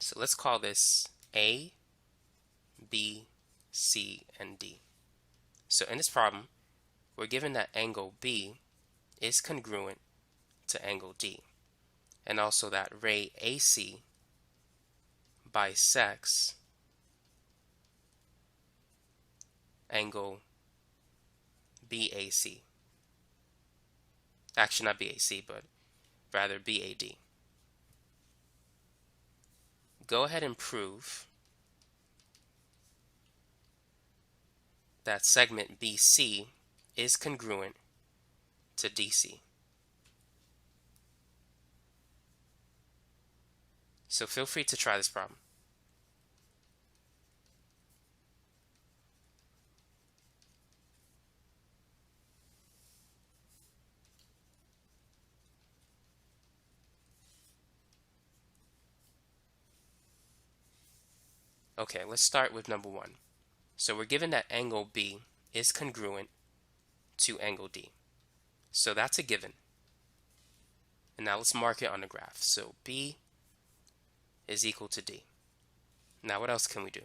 So let's call this A, B, C, and D. So in this problem, we're given that angle B is congruent to angle D, and also that ray AC bisects angle BAC. Actually, not BAC, but rather BAD. Go ahead and prove that segment BC is congruent to DC. So feel free to try this problem. Okay, let's start with number 1. So we're given that angle B is congruent to angle D. So that's a given. And now let's mark it on the graph. So B is equal to D. Now what else can we do?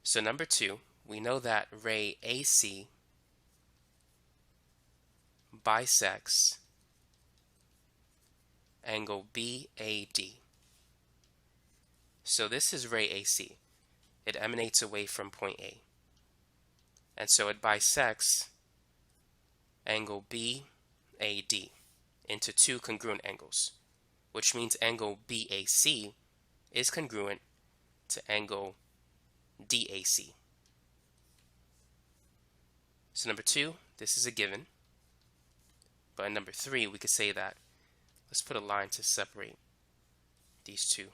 So number 2, we know that ray AC bisects angle BAD. So this is ray AC. It emanates away from point A. And so it bisects angle BAD into two congruent angles, which means angle BAC is congruent to angle DAC. So number 2, this is a given. But in number 3, we could say that, let's put a line to separate these two,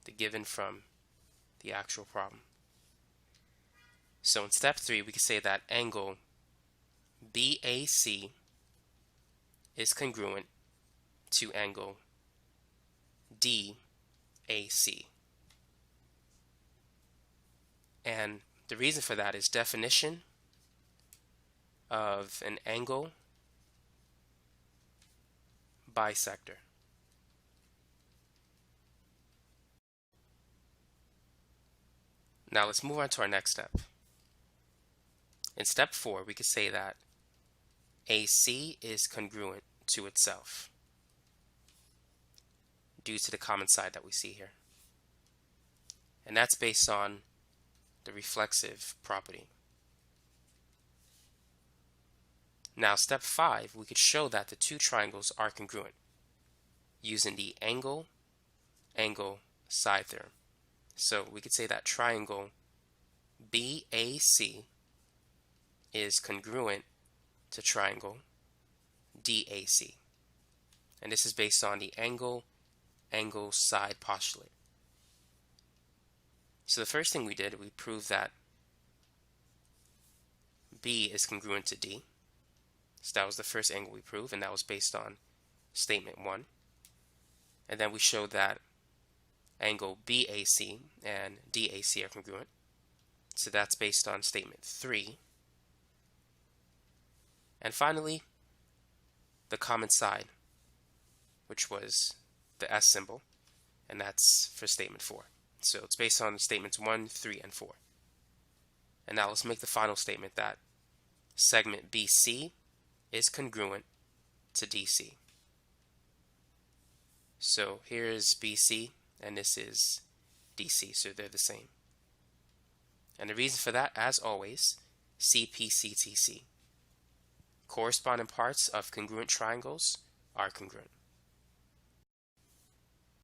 the given from the actual problem. So in step 3, we could say that angle BAC is congruent to angle DAC. And the reason for that is definition of an angle bisector. Now let's move on to our next step. In step 4, we could say that AC is congruent to itself due to the common side that we see here. And that's based on the reflexive property. Now step 5, we could show that the two triangles are congruent using the angle side theorem. So we could say that triangle BAC is congruent to triangle DAC. And this is based on the angle side postulate. So the first thing we did, we proved that B is congruent to D. So that was the first angle we proved, and that was based on statement 1. And then we showed that angle BAC and DAC are congruent. So that's based on statement 3. And finally, the common side, which was the S symbol, and that's for statement 4. So it's based on statements 1, 3, and 4. And now let's make the final statement that segment BC is congruent to DC. So here is BC and this is DC, so they're the same. And the reason for that, as always, CPCTC. Corresponding parts of congruent triangles are congruent.